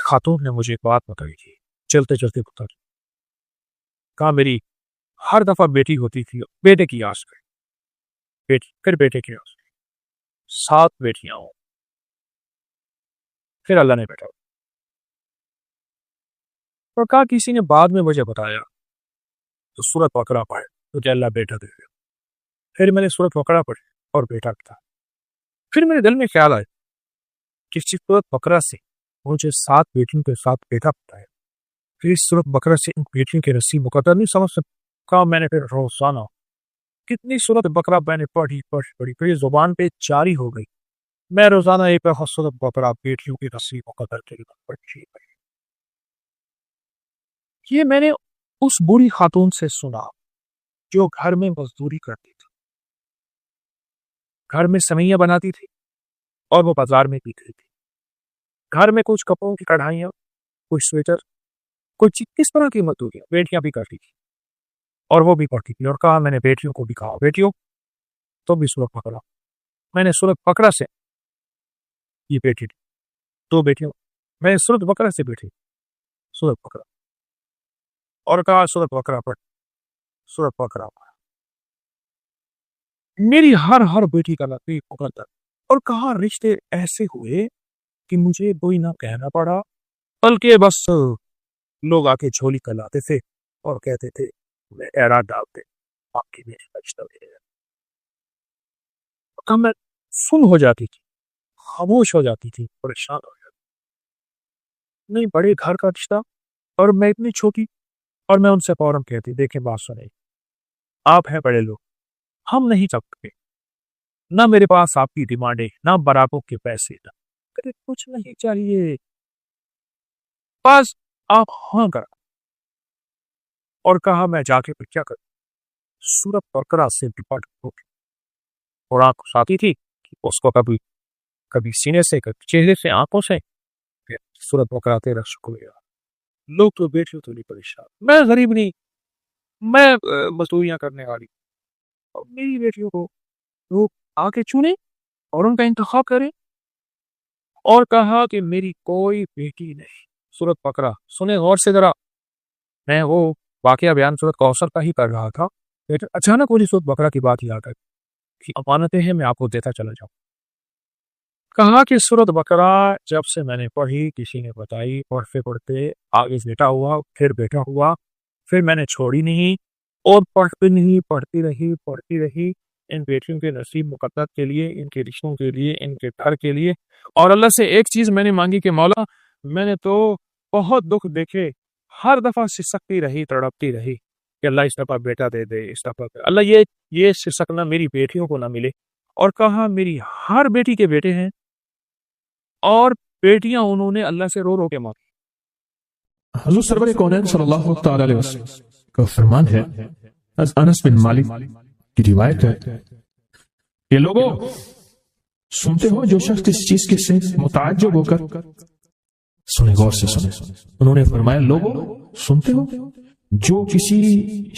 خاتون نے مجھے ایک بات بتائی تھی، چلتے چلتے بتا دی، کہا میری ہر دفعہ بیٹی ہوتی تھی، بیٹے کی آس کر بیٹی، پھر بیٹے کی آس، 7 بیٹیاں ہوں، پھر اللہ نے بیٹا اور کہا کسی نے بعد میں مجھے بتایا تو سورۃ بقرہ پڑھ تو اللہ بیٹا دے گا۔ پھر میں نے سورۃ بقرہ پڑھی اور بیٹا تھا۔ پھر میرے دل میں خیال آیا کہ سورۃ بقرہ سے مجھے 7 بیٹیوں کے ساتھ بیٹا بتایا، پھر اس سورۃ بقرہ سے ان بیٹیوں کے نصیب مقدر نہیں سمجھ سکا۔ میں نے پھر روزانہ کتنی سورۃ بقرہ میں نے پڑھی پھر یہ زبان پہ جاری ہو گئی، میں روزانہ ایک سورۃ بقرہ بیٹیوں کے نصیب مقدر کے لیے پڑھی۔ یہ میں نے اس بوڑھی خاتون سے سنا جو گھر میں مزدوری کرتی تھی، گھر میں سوئیاں بناتی تھی اور وہ بازار میں بیچتی تھی، گھر میں کچھ کپڑوں کی کڑھائیاں، کچھ سویٹر، کچھ کس طرح کی مزدوریاں بیٹیاں بھی کرتی تھی اور وہ بھی پڑھتی تھی۔ اور کہا میں نے بیٹیوں کو بھی کہا بیٹیوں تو بھی سورۃ بقرہ، میں نے سورۃ بقرہ سے یہ بیٹی تھی 2 بیٹیوں، میں نے سورۃ بقرہ سے بیٹی سورۃ بقرہ اور کہا سورۃ بقرہ پڑھ، سورۃ بقرہ پڑھ۔ میری ہر بیٹی کا نصیب مقدر، اور کہا رشتے ایسے ہوئے کہ مجھے کوئی نہ کہنا پڑا، بلکہ بس لوگ آ کے جھولی کلاتے تھے اور کہتے تھے میں اعراض ڈالتے آپ کی میری رشتہ ہے، میں سن ہو جاتی تھی، خاموش ہو جاتی تھی، پریشان ہو جاتی تھی۔ نہیں بڑے گھر کا رشتہ اور میں اتنی چھوٹی، اور میں ان سے فوراً کہتی دیکھیں بات سنیں، آپ ہیں بڑے لوگ، ہم نہیں سکتے، نہ میرے پاس آپ کی ڈیمانڈیں، نہ برابوں کے پیسے، نہ کچھ نہیں چاہیے، بس آپ ہاں کرا۔ اور کہا میں جا کے کیا کروں، سورۃ بقرہ سے ڈپارٹ ہو گئی، اور آنکھ اٹھاتی تھی اس کو کبھی سینے سے، کبھی چہرے سے، آنکھوں سے، پھر سورۃ بقرہ تیرا شکریہ۔ لوگ تو بیٹیوں تو نہیں پریشان، میں غریب نہیں، میں مزدوریاں کرنے والی، اور میری بیٹیوں کو لوگ آ کے چنے اور ان کا انتخاب کرے۔ اور کہا کہ میری کوئی بیٹی نہیں۔ سورۃ بقرہ سنیں غور سے ذرا، میں وہ واقعہ بیان سورۃ کوثر کا ہی کر رہا تھا، لیکن اچانک وہی سورۃ بقرہ کی بات یاد آئی کہ امانتیں ہیں، میں آپ کو دیتا چلا جاؤں۔ کہا کہ سورۃ بقرہ جب سے میں نے پڑھی، کسی نے بتائی، پڑھتے پڑھتے آگے بیٹا ہوا، پھر بیٹا ہوا، پھر میں نے چھوڑی نہیں اور پڑھتی رہی ان بیٹیوں کے نصیب مقدر کے لیے، ان کے رشتوں کے لیے، ان کے گھر کے لیے۔ اور اللہ سے ایک چیز میں نے مانگی کہ مولا میں نے تو بہت دکھ دیکھے، ہر دفعہ سسکتی رہی، تڑپتی رہی کہ اللہ اس دفعہ بیٹا دے دے، اس دفعہ اللہ یہ سسکنا میری بیٹیوں کو نہ ملے۔ اور کہا میری ہر بیٹی کے بیٹے ہیں اور بیٹیاں انہوں نے اللہ سے رو رو کے مانگی۔ حضور سرور کونین صلی اللہ تعالی علیہ وسلم کا فرمان ہے، از انس بن مالک کی روایت ہے کہ لوگوں سنتے ہو جو شخص اس چیز کے سے متعجب ہو کر، سنیں غور سے سنیں، انہوں نے فرمایا لوگوں سنتے ہو جو کسی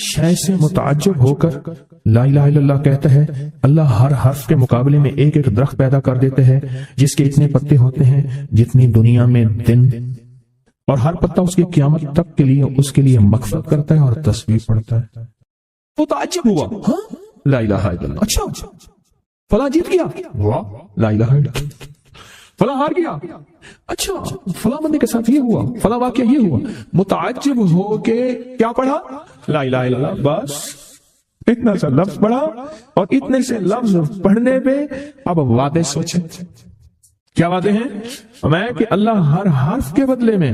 شے سے متعجب ہو کر لا الہ الا اللہ کہتا ہے، اللہ ہر حرف کے مقابلے میں ایک درخت پیدا کر دیتے ہیں جس کے اتنے پتے ہوتے ہیں جتنی دنیا میں دن، اور ہر پتہ اس کی قیامت تک کے لیے اس کے لیے مغفرت کرتا ہے اور تسبیح پڑھتا ہے۔ متعجب ہوا، ہاں لا الہ الا اللہ، اچھا فلاں جیت گیا، واہ لا الہ الا اللہ، فلاں ہار گیا، اچھا فلاں بندے کے ساتھ یہ ہوا، فلاں واقعہ یہ ہوا، متعجب ہو کے کیا پڑھا، لا الہ الا اللہ، بس اتنا سا لفظ پڑھا، اور اتنے سے لفظ پڑھنے پہ اب وعدے سوچیں، کیا وعدے ہیں؟ میں کہ اللہ ہر حرف کے بدلے میں،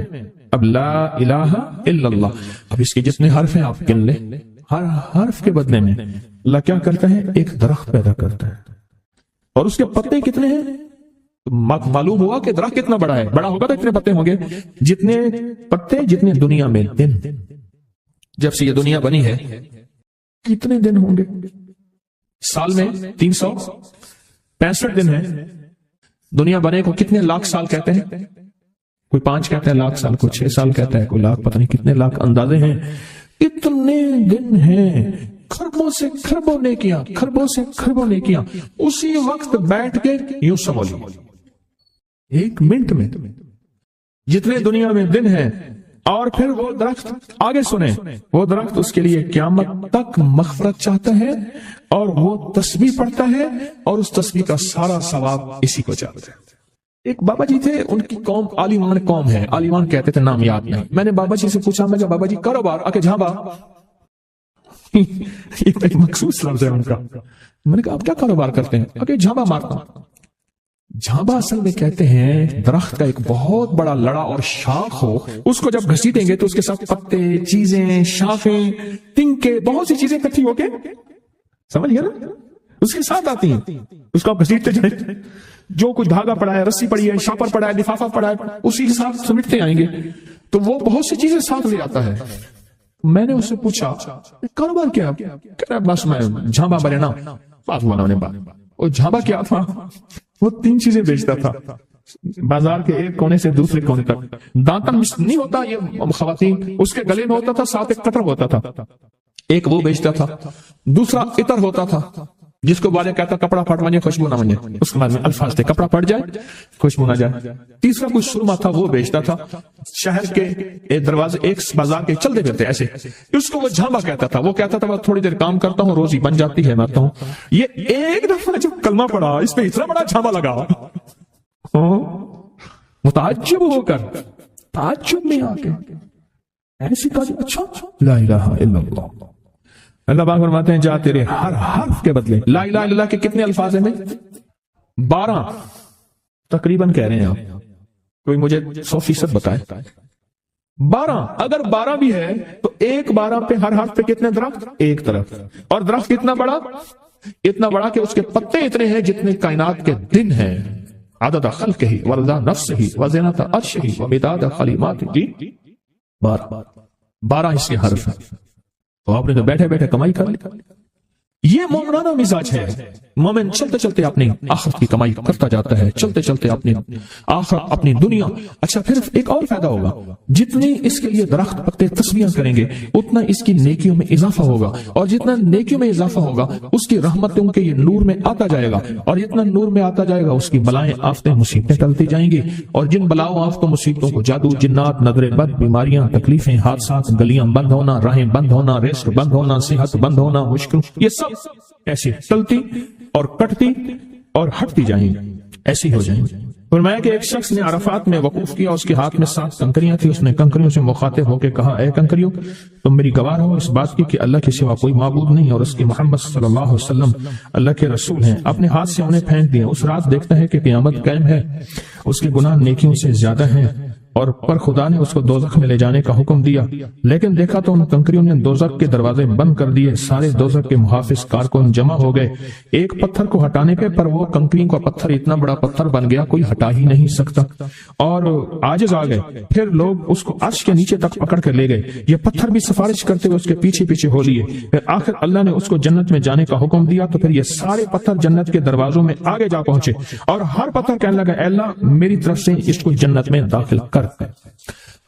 اب لا الہ الا اللہ، اب اس کے جتنے حرف ہیں آپ گن لیں، ہر حرف کے بدلے میں اللہ کیا کرتا ہے، ایک درخت پیدا کرتا ہے، اور اس کے پتے کتنے ہیں؟ معلوم ہوا کہ درخت کتنا بڑا ہے، بڑا ہوگا تو اتنے پتے ہوں گے، جتنے پتے جتنے دنیا میں دن، جب سے یہ دنیا بنی ہے کتنے دن ہوں گے؟ سال میں 365 دن ہیں، دنیا بنے کو کتنے لاکھ سال کہتے ہیں؟ کوئی 5 کہتا ہے لاکھ سال، کوئی 6 سال کہتا ہے، کوئی لاکھ، پتہ نہیں کتنے لاکھ اندازے ہیں، اتنے دن ہیں، خربوں سے خربوں نیکیاں، خربوں سے خربوں نیکیاں، اسی وقت بیٹھ کے یوں سمجھ لو 1 منٹ میں जितने दुनिया में दिन हैं, और फिर वो दरख्त, आगे सुने, वो दरख्त उसके लिए क़यामत तक मग़फ़िरत चाहता है और वो तस्बीह पढ़ता है और उस तस्बीह का सारा सवाब इसी को जाता है। एक बाबा जी थे, उनकी कौम आलिमान कौम है, आलिमान कहते थे, नाम याद नहीं। मैंने बाबा जी से पूछा, मैं बाबा जी कारोबार, आके झाबा ये एक मखसूस लफ्ज़ है उनका। मैंने कहा आप क्या कारोबार करते हैं? आके झाबा मारता हूं। झाबा असल में कहते हैं दरख्त का एक बहुत बड़ा लड़ा और शाख हो, उसको जब घसीटेंगे तो उसके साथ पत्ते, चीजें, शाखें, तिनके, बहुत सी चीजें इकट्ठी होके, समझ गए ना, उसके साथ आती हैं। उसको आप घसीटते जाए, जो कुछ धागा पड़ा है, रस्सी पड़ी है, शापर पड़ा है, लिफाफा पड़ा है, उसी के साथ समेटते आएंगे, तो वो बहुत सी चीजें साथ ले आता है। मैंने उससे पूछा कारोबार क्या? कह रहा बस मैं झाबा बने ना, बात बनाने बात। और झाबा क्या था? वो 3 चीजें बेचता था, बाजार के एक कोने से दूसरे कोने तक। दांतन नहीं होता ये खवातीन, उसके गले में होता था, साथ एक कटर होता था, एक वो बेचता था। दूसरा इतर होता था, जिसको वाले कहता कपड़ा फट बने खुशबू ना बने, उसके बाद में अल्फाज थे, कपड़ा फट जाए खुशबू ना जाए। तीसरा कुछ सुरमा था, वो बेचता था। शहर के दरवाजे एक बाजार के चलते फिरते ऐसे, उसको वो झाबा कहता था। वो कहता था मैं थोड़ी देर काम करता हूँ, रोजी बन जाती है, मरता हूँ। ये एक दफा जब कलमा पड़ा, इस पे इतना बड़ा झाबा लगा, मुताज्जुब होकर, ताज्जुब में आके ऐसी कहा, अच्छा ला इलाहा इल्लल्लाह। अल्लाह पाक फरमाते हैं, जा तेरे हर हर्फ के बदले, ला इलाहा इल्लल्लाह के कितने अल्फाज हैं? 12 तकरीबन कह रहे हैं आप, कोई मुझे 100% बताए। 12, अगर 12 भी है तो एक 12 पे हर हर्फ पे कितने दरख्त? एक तरफ। और दरख्त कितना बड़ा? इतना बड़ा कि उसके पत्ते इतने हैं जितने कायनात के दिन हैं। आदद खल्क ही वरदा नफ्स ही वज़ीनत अर्श ही व मिदाद कलिमात ही। 12 इसके हर्फ हैं। तो आपने तो बैठे बैठे कमाई कर ली। ये मोमिनाना मिजाज है। मोमिन चलते चलते अपनी आखिरत की कमाई करता जाता है, चलते चलते अपनी आखिरत, अपनी दुनिया। अच्छा, फिर एक और फायदा होगा, जितनी इसके लिए दरख्त पत्ते तस्बीह करेंगे उतना इसकी नेकियों में इजाफा होगा, और जितना नेकियों में इजाफा होगा उसकी रहमतों के ये नूर में आता जाएगा, और जितना नूर में आता जाएगा उसकी बलाएं, आफतें, मुसीबतें टलती जाएंगी। और जिन बलाओं, आफतों, मुसीबतों को जादू, जिन्नात, नजरे बद, बीमारियां, तकलीफें, हादसात, गलियां बंद होना, राहें बंद होना, रिस्क बंद होना, सेहत बंद होना, मुश्किल, ये सब ऐसी चलती और कटती और हटती जाएंगी, ऐसी हो जाएंगी। फरमाया कि एक शख्स ने अरफात में वकूफ किया, उसके हाथ में 7 कंकरियां थी। उसने कंकरियों से मुखातिब होकर कहा, ए कंकरियों, तुम मेरी गवाह हो इस बात की कि अल्लाह के सिवा कोई माबूद नहीं और उसकी मोहम्मद सल्लल्लाहु अलैहि वसल्लम अल्लाह के रसूल हैं। अपने हाथ से उन्हें फेंक दिया। उस रात देखता है कि क़यामत कायम है, उसके गुनाह नेकियों से ज्यादा हैं, और पर खुदा ने उसको दोजख में ले जाने का हुक्म दिया। लेकिन देखा तो उन कंकरियों ने दोजख के दरवाजे बंद कर दिए। सारे दोजख के मुहाफिज कारकुन जमा हो गए एक पत्थर को हटाने पे, पर वो कंकरियों का पत्थर इतना बड़ा पत्थर बन गया कोई हटा ही नहीं सकता, और आजिज आ गए। फिर लोग उसको अर्श के नीचे तक पकड़ कर ले गए। ये पत्थर भी सिफारिश करते हुए उसके पीछे पीछे हो लिए। फिर आखिर अल्लाह ने उसको जन्नत में जाने का हुक्म दिया। तो फिर ये सारे पत्थर जन्नत के दरवाजों में आगे जा पहुंचे, और हर पत्थर कहने लगा, अल्लाह मेरी तरफ से इसको जन्नत में दाखिल कर।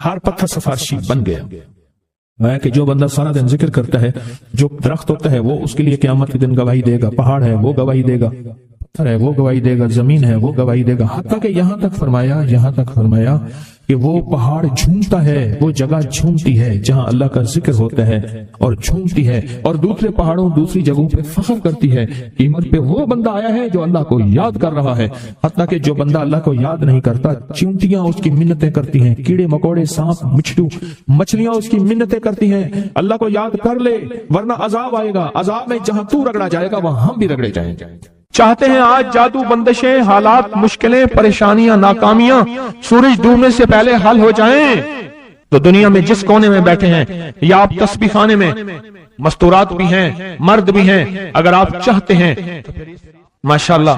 हर पत्थर सिफारिशी बन गया। कि जो बंदा सारा दिन जिक्र करता है, जो दरख्त होता है वो उसके लिए क़यामत के दिन गवाही देगा, पहाड़ है वो गवाही देगा, पत्थर है वो गवाही देगा, जमीन है वो गवाही देगा। हत्ता कि यहाँ तक फरमाया कि वो पहाड़ झूमता है, वो जगह झूमती है जहां अल्लाह का जिक्र होता है और झूमती है, और दूसरे पहाड़ों, दूसरी जगहों पे फख्र करती है। कीमत पे वो बंदा आया है जो अल्लाह को याद कर रहा है। हत्ता कि जो बंदा अल्लाह को याद नहीं करता, चींटियां उसकी मिन्नतें करती हैं, कीड़े मकोड़े, सांप, बिच्छू, मछलियां उसकी मिन्नतें करती हैं, अल्लाह को याद कर ले वरना अजाब आएगा। अजाब में जहां तू रगड़ा जाएगा वहां हम भी रगड़े जाएंगे। चाहते हैं आज जादू, बंदिशें, हालात, मुश्किलें, परेशानियां, नाकामियां सूरज डूबने से पहले हल हो जाएं। तो दुनिया में जिस कोने में बैठे हैं, या आप तस्बीह खाने में, मस्तूरात भी हैं, मर्द भी हैं, अगर आप चाहते हैं तो माशाल्लाह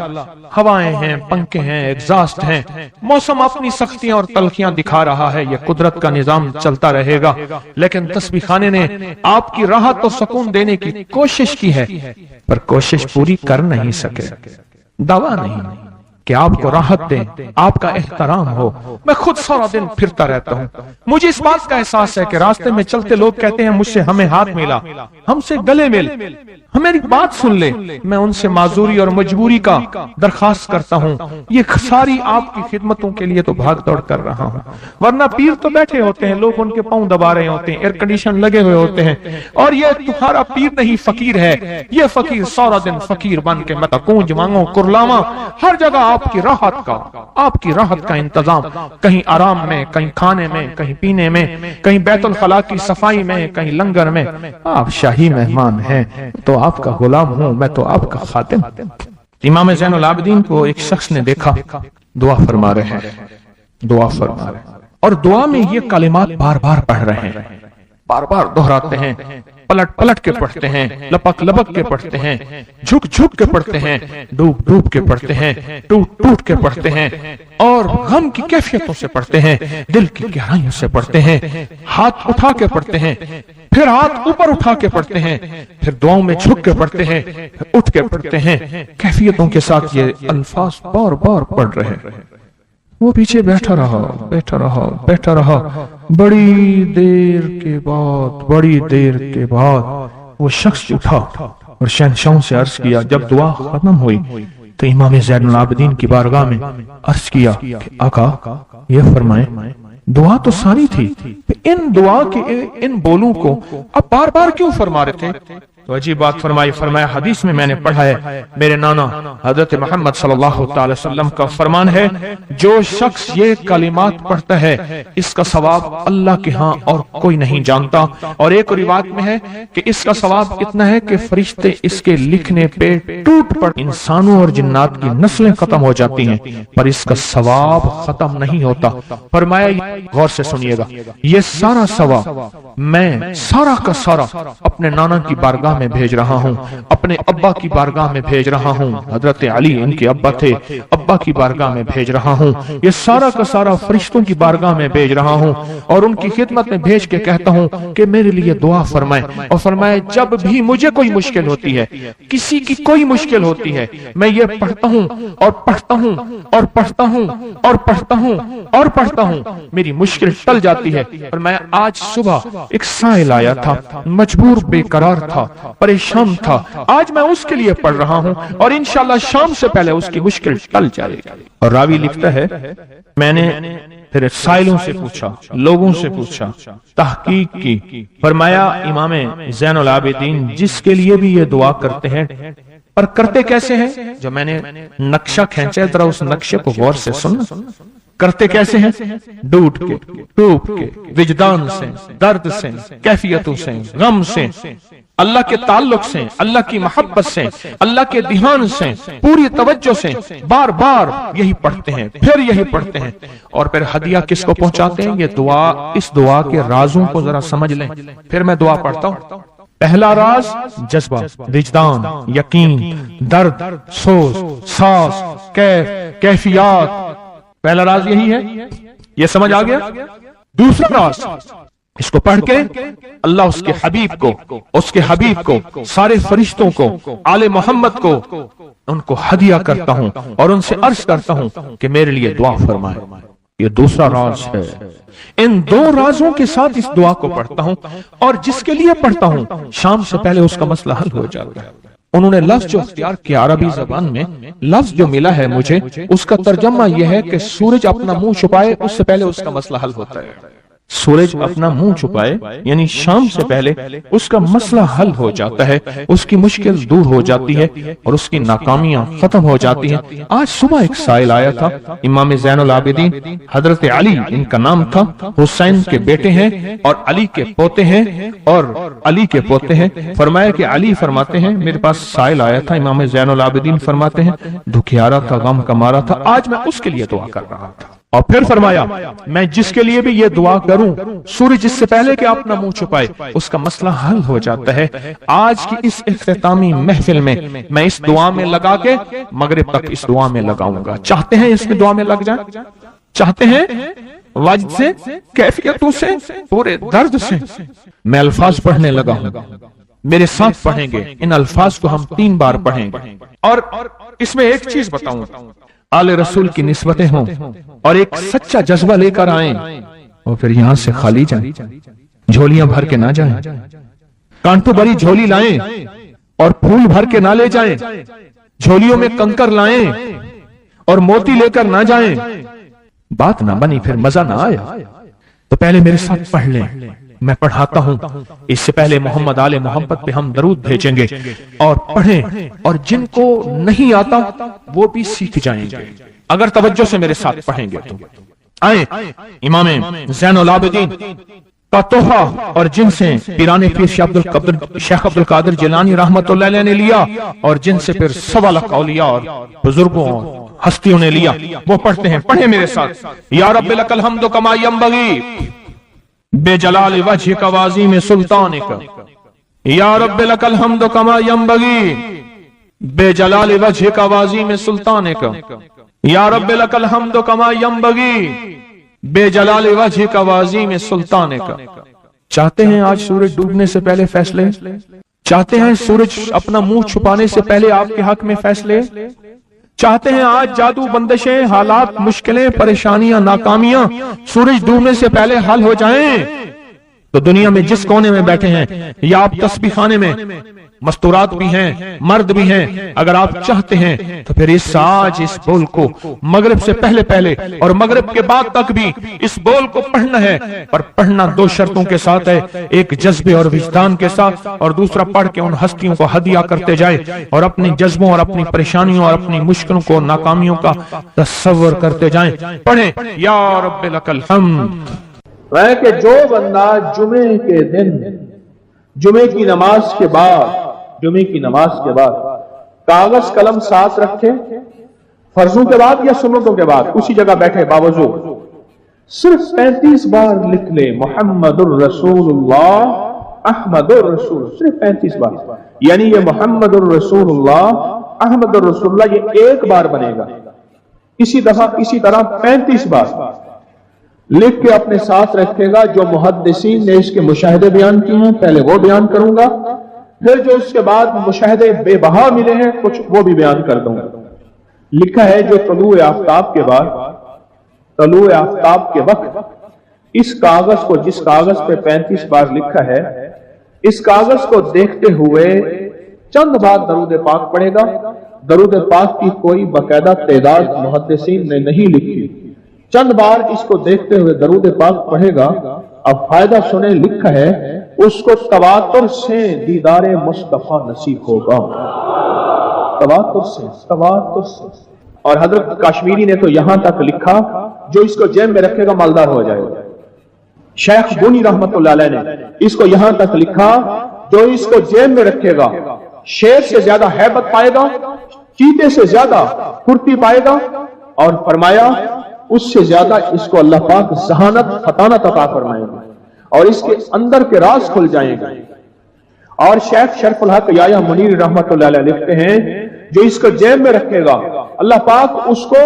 हवाएं हैं, पंखे हैं, एग्जॉस्ट हैं, मौसम अपनी सख्तियां और तलखियां दिखा रहा है। यह कुदरत का निजाम चलता रहेगा। लेकिन तस्बीह खाने ने आपकी राहत और सुकून देने की कोशिश की है, पर कोशिश पूरी कर नहीं सके। दवा नहीं, کہ آپ کو راحت دیں، آپ کا احترام ہو۔ میں خود سارا دن پھرتا رہتا ہوں، مجھے اس بات کا احساس ہے کہ راستے میں چلتے لوگ کہتے ہیں مجھ سے ہمیں ہاتھ ملا، ہم سے گلے مل، میری بات سن لے۔ میں ان سے معذوری اور مجبوری کا درخواست کرتا ہوں، یہ ساری آپ کی خدمتوں کے لیے تو بھاگ دوڑ کر رہا ہوں، ورنہ پیر تو بیٹھے ہوتے ہیں، لوگ ان کے پاؤں دبا رہے ہوتے ہیں، ایئر کنڈیشن لگے ہوئے ہوتے ہیں، اور یہ تمہارا پیر نہیں فقیر ہے، یہ فقیر سارا دن فقیر بن کے متا کونج مانگو کرلاواں، ہر جگہ آپ کی راحت کا انتظام، کہیں آرام میں، کہیں کھانے میں، کہیں پینے میں، کہیں بیت الخلاء کی صفائی میں، کہیں لنگر میں۔ آپ شاہی مہمان ہیں تو آپ کا غلام ہوں، میں تو آپ کا خادم۔ امام زین العابدین کو ایک شخص نے دیکھا، دعا فرما رہے ہیں، اور دعا میں یہ کلمات بار بار پڑھ رہے ہیں، بار بار دہراتے ہیں، پلٹ پلٹ کے پڑھتے ہیں، لپک لپک کے پڑھتے ہیں، جھک جھک کے پڑھتے ہیں، ڈوب ڈوب کے پڑھتے ہیں، ٹوٹ ٹوٹ کے پڑھتے ہیں، اور غم کی کیفیتوں سے پڑھتے ہیں، دل کی گہرائیوں سے پڑھتے ہیں، ہاتھ اٹھا کے پڑھتے ہیں، پھر ہاتھ اوپر اٹھا کے پڑھتے ہیں، پھر دعاؤں میں جھک کے پڑھتے ہیں، پھر اٹھ کے پڑھتے ہیں، کیفیتوں کے ساتھ یہ الفاظ بار بار پڑھ رہے ہیں۔ وہ پیچھے بیٹھا رہا، بڑی دیر کے بعد وہ شخص اٹھا اور شہنشاہوں سے عرض کیا، جب دعا ختم ہوئی تو امام زین العابدین کی بارگاہ میں عرض کیا کہ آقا یہ فرمائیں، دعا تو ساری تھی، ان دعا کے ان بولوں کو اب بار بار کیوں فرما رہے تھے؟ تو عجیب بات فرمایا، حدیث میں نے پڑھا ہے، میرے نانا حضرت محمد صلی اللہ تعالی وسلم کا فرمان ہے، جو شخص یہ کلمات پڑھتا ہے اس کا ثواب اللہ کے ہاں اور کوئی نہیں جانتا، اور ایک روایت میں ہے کہ اس کا ثواب اتنا ہے کہ فرشتے اس کے لکھنے پہ ٹوٹ پڑ، انسانوں اور جنات کی نسلیں ختم ہو جاتی ہیں پر اس کا ثواب ختم نہیں ہوتا۔ فرمایا، غور سے سنیے گا، یہ سارا ثواب میں سارا کا سارا اپنے نانا کی بارگاہ میں بھیج رہا ہوں، اپنے ابا کی بارگاہ میں بھیج رہا ہوں، حضرت علی ان کے ابا تھے، ابا کی بارگاہ میں بھیج رہا ہوں، یہ سارا کا سارا فرشتوں کی بارگاہ میں بھیج رہا ہوں، اور ان کی خدمت میں بھیج کے کہتا ہوں کہ میرے لیے دعا فرمائیں، اور فرمائے جب بھی مجھے کوئی مشکل ہوتی ہے، کسی کی کوئی مشکل ہوتی ہے، میں یہ پڑھتا ہوں اور پڑھتا ہوں اور پڑھتا ہوں اور پڑھتا ہوں اور پڑھتا ہوں، میری مشکل ٹل جاتی ہے۔ اور میں آج صبح ایک سائل آیا تھا، مجبور بے قرار تھا، پریشان تھا، آج میں اس کے لیے پڑھ رہا ہوں اور انشاءاللہ شام سے پہلے اس کی مشکل ٹل جائے گی۔ اور راوی لکھتا ہے، میں نے پھر سائلوں سے پوچھا، لوگوں سے پوچھا، تحقیق کی، فرمایا امام زین العابدین جس کے لیے بھی یہ دعا کرتے ہیں، پر کرتے کیسے ہیں؟ جو میں نے نقشہ کھینچا ہے، ذرا اس نقشے کو غور سے سننا، کرتے کیسے ہیں؟ ڈوٹ کے، ٹوپ کے، وجدان سے، درد سے، کیفیتوں سے، غم سے، اللہ کے تعلق سے، اللہ کی محبت سے، اللہ کے دھیان سے، پوری توجہ سے، بار بار یہی پڑھتے ہیں، پھر یہی پڑھتے ہیں، اور پھر ہدیہ کس کو پہنچاتے ہیں؟ یہ دعا، اس دعا کے رازوں کو ذرا سمجھ لیں۔ پھر میں دعا پڑھتا ہوں۔ پہلا راز جذبہ، وجدان، یقین، درد، سوز، ساز، کیفیات، پہلا راز یہی ہے، یہ سمجھ آ گیا؟ دوسرا راز، اس کو پڑھ کے اللہ اس کے حبیب کو، سارے فرشتوں کو، آل محمد کو، ان کو ہدیہ کرتا ہوں اور ان سے عرض کرتا ہوں کہ میرے لیے دعا فرمائے۔ یہ دوسرا راز ہے۔ ان دو رازوں کے ساتھ اس دعا کو پڑھتا ہوں، اور جس کے لیے پڑھتا ہوں شام سے پہلے اس کا مسئلہ حل ہو جاتا ہے۔ انہوں نے لفظ جو اختیار کیا عربی زبان میں، لفظ جو ملا ہے مجھے، اس کا ترجمہ یہ ہے کہ سورج اپنا منہ چھپائے اس سے پہلے اس کا مسئلہ حل ہوتا ہے۔ سورج اپنا منہ چھپائے یعنی شام سے پہلے اس کا مسئلہ حل ہو جاتا ہے، اس کی مشکل دور ہو جاتی ہے اور اس کی ناکامیاں ختم ہو جاتی ہیں۔ آج صبح ایک سائل آیا تھا، امام زین العابدین حضرت علی ان کا نام تھا، حسین کے بیٹے ہیں اور علی کے پوتے ہیں، فرمایا کہ علی فرماتے ہیں میرے پاس سائل آیا تھا، امام زین العابدین فرماتے ہیں دکھیارا تھا، غم کا مارا تھا، آج میں اس کے لیے دعا کر رہا تھا۔ اور پھر فرمایا میں جس کے لیے بھی یہ دعا کروں، سورج اس سے پہلے کہ اپنا منہ چھپائے اس کا مسئلہ حل ہو جاتا ہے۔ آج کی اس اختتامی محفل میں میں اس دعا میں لگا کے مغرب تک اس دعا میں لگاؤں گا۔ چاہتے ہیں اس میں دعا میں لگ جائیں؟ چاہتے ہیں وجد سے، کیفیتوں سے، پورے درد سے؟ میں الفاظ پڑھنے لگا ہوں، میرے ساتھ پڑھیں گے، ان الفاظ کو ہم 3 بار پڑھیں گے۔ اور اس میں ایک چیز بتاؤں، आले रसूल की निस्बतें हों और एक सच्चा जज्बा लेकर आएं और फिर यहां से खाली जाएं, झोलियां भर के ना जाएं, कांटों भरी झोली लाएं और फूल भर के ना ले जाएं, झोलियों में कंकर लाएं और मोती लेकर ना जाएं। बात ना बनी, फिर मजा ना आया तो पहले मेरे साथ पढ़ लें, मैं पढ़ाता हूं। इससे पहले मोहम्मद आले मोहम्मद पे हम दरूद भेजेंगे और पढ़ें, और जिनको नहीं आता वो भी सीख जाएंगे अगर तवज्जो से मेरे साथ पढ़ेंगे तो। आए इमाम ज़ैनुल आबिदीन का तोहफा और जिनसे पीराने पीर शेख अब्दुल कादिर जिलानी रहमतुल्लाह अलैह ने लिया और जिनसे फिर 1.25 लाख औलिया और बुजुर्गों और हस्तियों ने लिया, वो पढ़ते हैं। पढ़े मेरे साथ। या रब्बी लकल हम्दु कमा यंबगी बेजलाल वजह का वाजी में सुल्तान का, या रब्बी लकल हम्दु कमा यंबगी बेजलाल वजह का वाजी में सुल्तान का, या रब्बी लकल हम्दु कमा यंबगी बेजलाल वजह का वाजी में सुल्तान का। चाहते हैं आज सूरज डूबने से पहले फैसले, चाहते हैं सूरज अपना मुंह छुपाने से पहले आपके हक में फैसले, चाहते हैं आज जादू बंदिशें हालात मुश्किलें परेशानियां नाकामियां सूरज डूबने से पहले हल हो जाएं। तो दुनिया में जिस कोने में बैठे हैं या आप तस्बीह खाने में, मस्तूरात भी हैं, मर्द भी हैं, अगर आप चाहते हैं तो फिर इस बोल को मगरिब से पहले पहले और मगरिब के बाद तक भी इस बोल को पढ़ना है। पर पढ़ना 2 शर्तों के साथ है, एक जज्बे और विजदान के साथ, और दूसरा पढ़ के उन हस्तियों को हदिया करते जाए और अपने जज्बों और अपनी परेशानियों और अपनी मुश्किलों को, नाकामियों का तसव्वुर करते जाएं। पढ़ें या रब्बिल लकल हम्द। वह कि जो बंदा जुमे के दिन, जुमे की नमाज के बाद, जुमे की नमाज के बाद कागज कलम साथ रखे, फर्जों के बाद या सुन्नतों के बाद, उसी जगह बैठे बावजू सिर्फ 35 बार लिख ले मुहम्मदुर रसूलुल्लाह अहमदुर रसूल, सिर्फ 35 बार। यानी ये मुहम्मदुर रसूलुल्लाह अहमदुर रसूलुल्लाह ये एक बार बनेगा, इसी दफा इसी तरह 35 बार लिख के अपने साथ रखेगा। जो मुहद्दिसीन ने इसके मुशाहिदे बयान किए हैं पहले वो बयान करूंगा, फिर जो इसके बाद मुशाहिदे बेबहा मिले हैं कुछ वो भी बयान कर दूंगा। लिखा है जो तलूए आफ्ताब के बाद, तलूए आफ्ताब के वक्त इस कागज को, जिस कागज पे 35 बार लिखा है, इस कागज को देखते हुए चंद बार दरूद पाक पढ़ेगा। दरूद पाक की कोई बाकायदा तादाद मुहद्दिसीन ने नहीं लिखी, चंद बार इसको देखते हुए दरूद पाक पढ़ेगा। अब फायदा सुने, लिखा है उसको तवातुर से दीदारे मुस्तफा नसीब होगा, तवातुर से, तवातुर से। और हजरत काश्मीरी ने तो यहां तक लिखा जो इसको जेब में रखेगा मालदार हो जाएगा। शेख बुनी रहमतुल्लाह अलैह ने इसको यहां तक लिखा जो इसको जेब में रखेगा शेर से ज्यादा हैबत पाएगा, चीते से ज्यादा फुर्ती पाएगा, और फरमाया उससे ज्यादा इसको अल्लाह पाक जहानत फतानत अता फरमाएगा और इसके अंदर के राज खुल जाएंगे। और शेख शरफुल हक याया मुनीर रहमतुल्लाह अलैह लिखते हैं जो इसको जेब में रखेगा अल्लाह पाक उसको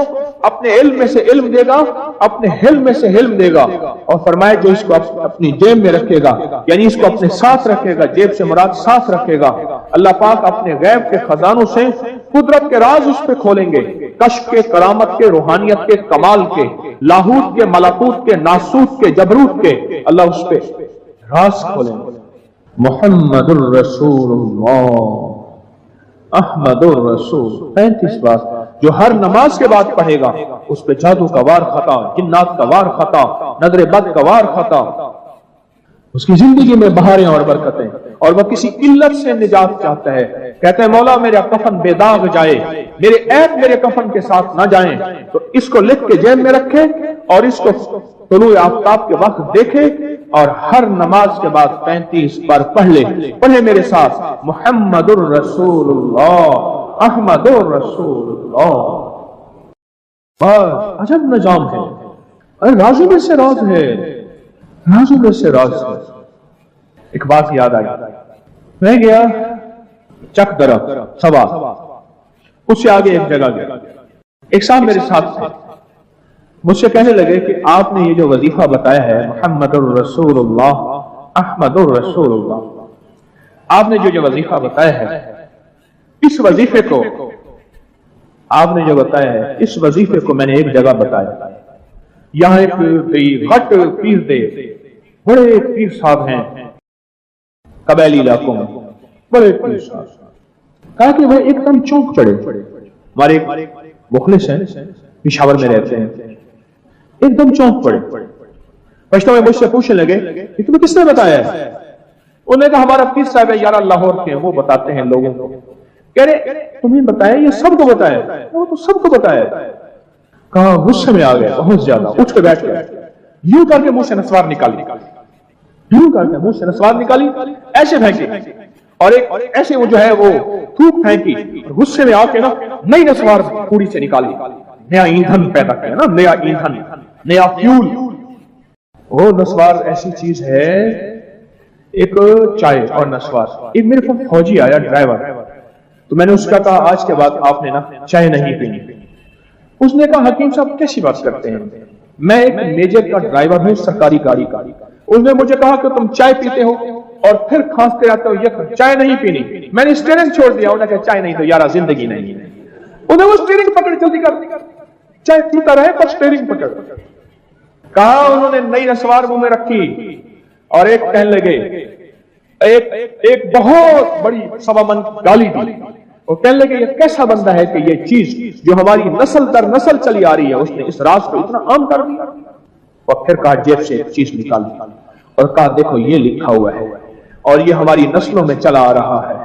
अपने इल्म में से इल्म देगा, अपने हिल्म में से हिल्म देगा। और फरमाया जो इसको अपनी जेब में रखेगा, यानी इसको अपने साथ रखेगा, जेब से मुराद साथ रखेगा, अल्लाह पाक अपने गैब के खजानों से कुदरत के राज उस पे खोलेंगे, कश्फ के, करामत के, रूहानियत के, कमाल के, लाहूत के, मलाकूत के, नासूत के, जबरूत के, अल्लाह उस पे राज खोलेंगे। मुहम्मदुर रसूलुल्लाह अहमदुर रसूल 35 बार जो हर नमाज के बाद पढ़ेगा उस पे जादू का वार खता, जिन्नात का वार खता, नजर बद का वार खता, उसकी जिंदगी में बहारें और बरकतें। और वह किसी इल्लत से निजात चाहता है, कहते हैं मौला मेरा कफन बेदाग जाए, मेरे ऐब मेरे कफन के साथ ना जाएं, तो इसको लिख के जेब में रखे और इसको तुलूए आफ्ताब के वक्त देखे और हर नमाज के बाद 35 बार पढ़ ले। पढ़े मेरे साथ मुहम्मदुर रसूलुल्लाह अहमदुर रसूलुल्लाह। अजब निजाम है, अरे राजू में से राज है, राजू में से राज है। एक बात याद आई, मैं गया चक दरब सवा, उससे आगे एक जगह गया, एक साहब मेरे साथ थे, मुझसे कहने लगे कि आपने ये जो वजीफा बताया है मुहम्मदुर रसूलुल्लाह अहमदुर रसूलुल्लाह, आपने जो वजीफा बताया है, इस वजीफे को आपने जो बताया है इस वजीफे को मैंने एक जगह बताया, यहाँ एक घट पीर दे, बड़े पीर साहब हैं कबैली इलाकों में, बड़े पीर साहब, कहा कि वह एकदम चौंक पड़े। हमारे मुखलिस हैं, पिशावर में रहते हैं, एकदम चौंक पड़े। पश्तो में मुझसे पूछने लगे कि तुम्हें किसने बताया है? उन्होंने कहा हमारा पीर साहब है यार लाहौर के, वो बताते हैं लोगों को। कह रहे तुम्हें बताया? ये सबको बताया? वो तो सबको बताया। कहा गुस्से में आ गए बहुत ज्यादा, उठ के बैठ गए, यूं करके मुंह से नस्वार निकाली, यूं करके मुंह से नस्वार निकाली, ऐसे फेंकी और एक ऐसे वो जो है वो थूक फेंकी, गुस्से में आके ना नई नस्वार पूरी से निकाली, नया ईंधन पैदा किया ना, नया ईंधन, नया फ्यूल। वो नस्वार ऐसी चीज है, एक चाय और नस्वार। एक मेरे पास फौजी आया ड्राइवर, तो मैंने उसका कहा आज के बाद आपने ना चाय नहीं पीनी। उसने कहा हकीम साहब कैसी बात करते हैं, मैं एक मेजर का ड्राइवर हूं सरकारी गाड़ी का। उसने मुझे कहा कि तुम चाय पीते हो और फिर खांसते रहते हो, ये चाय नहीं पीनी। मैंने स्टीयरिंग छोड़ दिया, उन्होंने कहा चाय नहीं तो यार जिंदगी नहीं। उन्हें वो स्टीयरिंग पकड़ जल्दी कर, चाय पीता रहे पर स्टीयरिंग पकड़। कहा उन्होंने नई नस्वार मुंह में रखी और एक कहने लगे, एक बहुत बड़ी सवामन गाली दी। वो कहने लगे ये कैसा बंदा है कि ये चीज जो हमारी नस्ल दर नस्ल चली आ रही है उसने इस राज को इतना आम कर दिया। और फिर कहा जेब से एक चीज निकाली और कहा देखो ये लिखा हुआ है और ये हमारी नस्लों में चला आ रहा है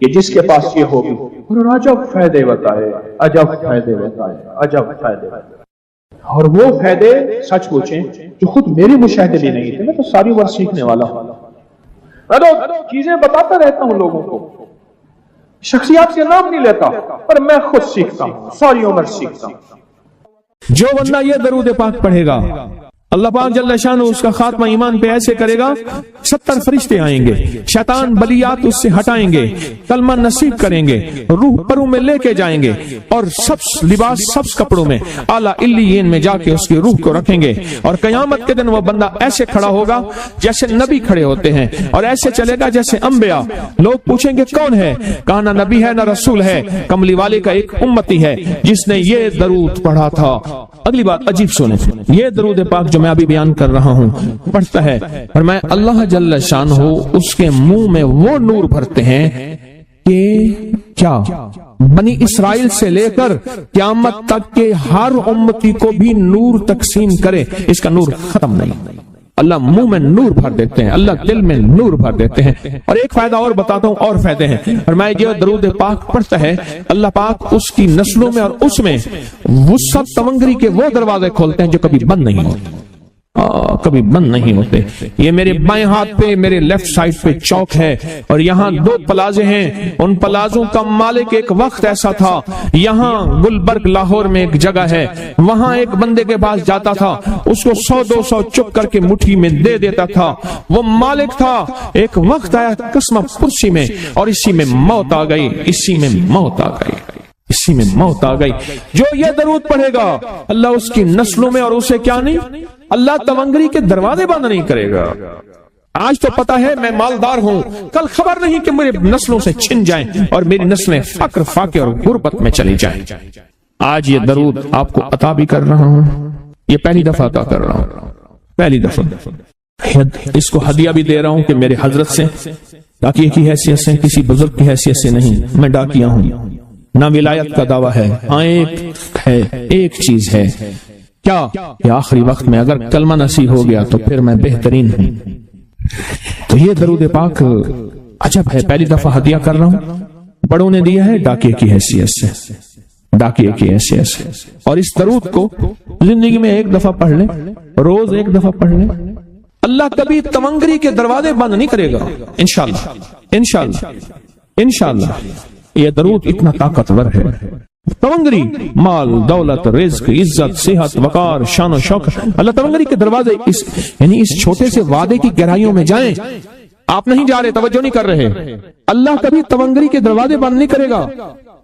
कि जिसके पास ये होगी। और अजब फायदे बताए, अजब फायदे बताए, अजब फायदे। और वो फायदे सच पूछें जो खुद मेरे मुशाहिदे भी नहीं थे, मैं तो सारी उम्र सीखने वाला हूं, मैं तो चीजें बताता रहता हूं लोगों को, शख्सियत के नाम नहीं लेता पर मैं खुद सीखता हूं, सारी उम्र सीखता हूं। जो बंदा ये दरूद पाक पढ़ेगा अल्लाह पाक जल्ल शान उसका खात्मा ईमान पे ऐसे करेगा 70 फरिश्ते आएंगे, शैतान बलियात उससे हटाएंगे, कलमा नसीब करेंगे, रूह परों में लेके जाएंगे और सब लिबास सब कपड़ों में आला इल्लियीन में जाके उसकी रूह को रखेंगे। और कयामत के दिन वो बंदा ऐसे खड़ा होगा जैसे नबी खड़े होते हैं और ऐसे चलेगा जैसे अंबिया। लोग पूछेंगे कौन है? कहा ना नबी है ना रसूल है, कमली वाले का एक उम्मती है जिसने ये दरूद पढ़ा था। अगली बात अजीब सुने, ये दरूद पाक जो मैं अभी बयान कर रहा हूं पढ़ता है और मैं अल्लाह जल्ल शान हो उसके मुंह में वो नूर भरते हैं कि क्या बनी इसराइल से लेकर क़यामत तक के हर उम्मती को भी नूर तकसीम करे, इसका नूर खत्म नहीं। अल्लाह मुंह में नूर भर देते हैं, अल्लाह दिल में नूर भर देते हैं। और एक फायदा और बताता हूं, और फायदे हैं। और मैं जो दरूद पाक पढ़ता है अल्लाह पाक उसकी नस्लों में और उसमें वुसअत तवंगरी के वो दरवाजे खोलते हैं जो कभी बंद नहीं होते, कभी बंद नहीं होते। ये मेरे बाएं हाथ पे मेरे लेफ्ट साइड पे चौक है और यहाँ 2 प्लाजे हैं। उन प्लाजों का मालिक एक वक्त ऐसा था, यहाँ गुलबर्ग लाहौर में एक जगह है, वहां एक बंदे के पास जाता था, उसको 100-200 चुप करके मुट्ठी में दे देता था। वो मालिक था। एक वक्त आया किस्म पुरसी में और इसी में मौत आ गई, इसी में मौत आ गई, इसी में मौत आ गई। जो ये दरूद पढ़ेगा अल्लाह उसकी नस्लों में और उसे क्या नहीं, अल्लाह तवंगरी के दरवाजे बंद नहीं करेगा। आज तो पता है मैं मालदार हूं, कल खबर नहीं कि मेरे नस्लों से छिन जाएं और मेरी नस्लें फक्र फाके और गुर्बत में चली जाएं। आज ये दरूद आपको अता भी कर रहा हूं, ये पहली दफा अता कर रहा हूं, पहली दफा। इसको हदिया भी दे रहा हूं कि मेरे हजरत से, डाकिये की हैसियत से, किसी बुजुर्ग की हैसियत से नहीं, मैं डाकिया हूं, ना विलायत का दावा है। हाँ एक है, एक चीज है, क्या कि आखिरी वक्त में अगर कलमा नसीब हो गया तो फिर मैं बेहतरीन हूं। तो ये दरूद पाक अजब है, पहली दफा हदिया कर रहा हूं, बड़ों ने दिया है डाकिये की हैसियत से, डाकिये की हैसियत से। और इस दरूद को जिंदगी में एक दफा पढ़ लें, रोज एक दफा पढ़ लें, अल्लाह कभी तवंगरी के दरवाजे बंद नहीं करेगा इंशाअल्लाह, इंशाअल्लाह, इंशाअल्लाह। ये दरूद इतना ताकतवर है। तवंगरी माल दौलत रिज्क इज्जत सेहत वकार शान और शौकत, अल्लाह तवंगरी के दरवाजे यानी इस छोटे से वादे की गहराइयों में जाएं। आप नहीं जा रहे, तवज्जो नहीं कर रहे, अल्लाह कभी तवंगरी के दरवाजे बंद नहीं करेगा।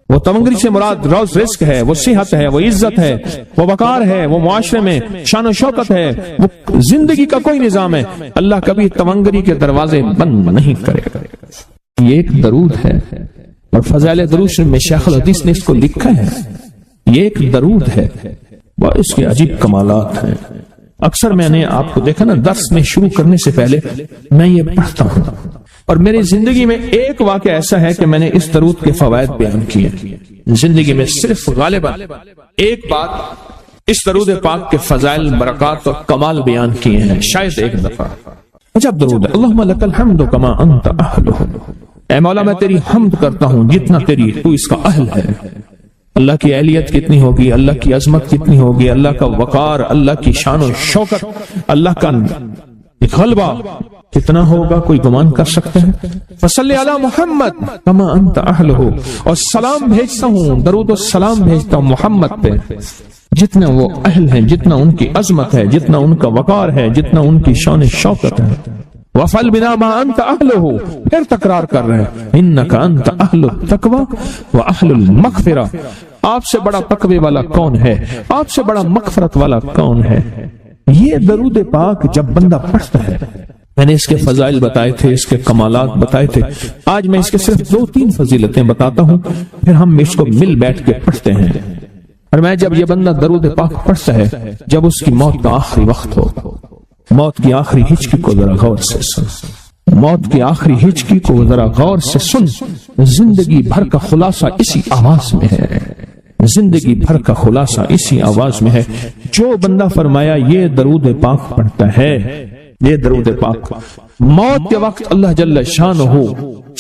वो तवंगरी से मुराद रोज रिस्क है, वो सेहत है, वो इज्जत है, वो वकार है, वो मुआशरे में शान और शौकत है, वो जिंदगी का कोई निजाम है। अल्लाह कभी तवंगरी के दरवाजे बंद नहीं करेगा। ये एक दरूद है, اور فضائل درود میں شیخ الحدیث نے اس کو لکھا ہے، یہ ایک درود ہے، اس کے عجیب کمالات ہیں۔ اکثر میں نے آپ کو دیکھا نا، درس میں شروع کرنے سے پہلے میں یہ پڑھتا ہوں، اور میری زندگی میں ایک واقعہ ایسا ہے کہ میں نے اس درود کے فوائد بیان کیے، زندگی میں صرف غالباً ایک بات اس درود پاک کے فضائل، برکات اور کمال بیان کیے ہیں، شاید ایک دفعہ۔ عجب درود ہے، اللہم لک الحمد کما انت اہلہ، اے مولا میں تیری حمد کرتا ہوں جتنا تو اس کا اہل ہے۔ اللہ کی اہلیت کتنی ہوگی، اللہ کی عظمت کتنی ہوگی، اللہ کا وقار، اللہ کی شان و شوکت، اللہ کا غلبہ کتنا ہوگا، کوئی گمان کر سکتا ہے؟ فصلی علی محمد کما انت اہلہ، اور سلام بھیجتا ہوں، درود و سلام بھیجتا ہوں محمد پہ جتنا وہ اہل ہیں، جتنا ان کی عظمت ہے، جتنا ان کا وقار ہے، جتنا ان کی شان شوکت ہے۔ وفعل بنا ما انت اہلہ، پھر تکرار کر رہے ہیں، انک انت اہل التقوی واہل المغفرہ، آپ سے بڑا تقوی والا کون ہے، آپ سے بڑا مغفرت والا کون ہے۔ یہ درود پاک جب بندہ پڑھتا ہے، میں نے اس کے فضائل بتائے تھے، اس کے کمالات بتائے تھے، آج میں اس کے صرف 2-3 فضیلتیں بتاتا ہوں، پھر ہم اس کو مل بیٹھ کے پڑھتے ہیں۔ اور میں جب یہ بندہ درود پاک پڑھتا ہے، جب اس کی موت کا آخری وقت ہو، موت کی آخری ہچکی کو ذرا غور سے سن، موت کی آخری ہچکی کو ذرا غور سے سن، زندگی بھر کا خلاصہ اسی آواز میں ہے، زندگی بھر کا خلاصہ اسی آواز میں ہے۔ جو بندہ فرمایا یہ درود پاک پڑھتا ہے، یہ درود پاک، موت کے وقت اللہ جل شانہ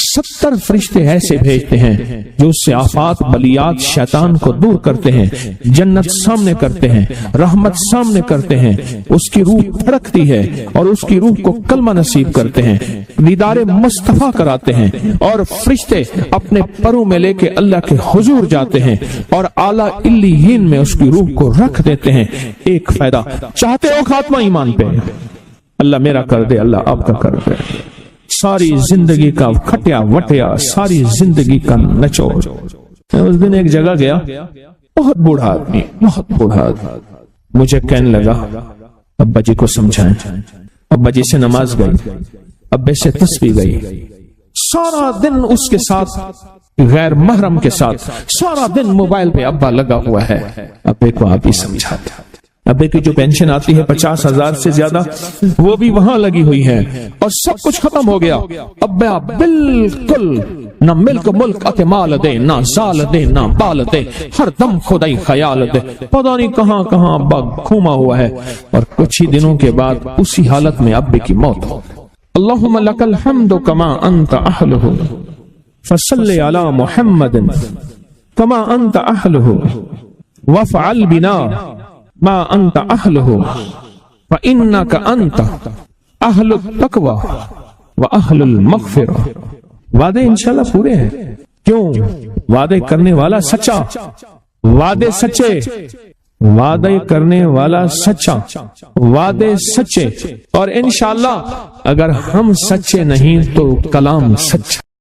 70 فرشتے ایسے بھیجتے ہیں جو اس سے آفات، بلیات، شیطان کو دور کرتے ہیں، جنت سامنے کرتے ہیں، رحمت سامنے کرتے ہیں، اس کی روح پھڑکتی ہے اور اس کی روح کو کلمہ نصیب کرتے ہیں، دیدار مصطفیٰ کراتے ہیں، اور فرشتے اپنے پروں میں لے کے اللہ کے حضور جاتے ہیں اور اعلیٰ علیین میں اس کی روح کو رکھ دیتے ہیں۔ ایک فائدہ چاہتے ہو خاتمہ ایمان پہ، اللہ میرا کر دے، اللہ آپ کا کر دے، ساری زندگی کا کھٹیا وٹیا، ساری زندگی کا نچوڑ۔ میں اس دن ایک جگہ گیا، بہت بوڑھا آدمی، بہت بوڑھا آدمی، مجھے کہنے لگا ابا جی کو سمجھائیں، ابا جی سے نماز گئی، ابے سے تسبیح گئی، سارا دن اس کے ساتھ غیر محرم کے ساتھ، سارا دن موبائل پہ ابا لگا ہوا ہے۔ ابے کو آپ ہی سمجھاتے، ابے کی جو پینشن آتی ہے 50,000 سے زیادہ، وہ بھی وہاں لگی ہوئی ہے، اور سب کچھ ختم ہو گیا۔ ابا بالکل نہ ملک ملک اتے مال دے، نہ زال دے، نہ بال دے، ہر دم خدائی خیال دے، پتہ نہیں کہاں کہاں ابا گھوما ہوا ہے، اور کچھ ہی دنوں کے بعد اسی حالت میں ابے کی موت ہو۔ اللہم لک الحمد کما انت اہلہ، فصلی علی محمد کما انت اہلہ، وفعل بنا ما انت اہلہ، فانک انت اہل التقوی واہل المغفرہ۔ وعدے انشاءاللہ پورے ہیں، کیوں؟ وعدے کرنے والا سچا، وعدے سچے، وعدے کرنے والا سچا، وعدے سچے، اور انشاءاللہ اگر ہم سچے نہیں تو کلام سچا۔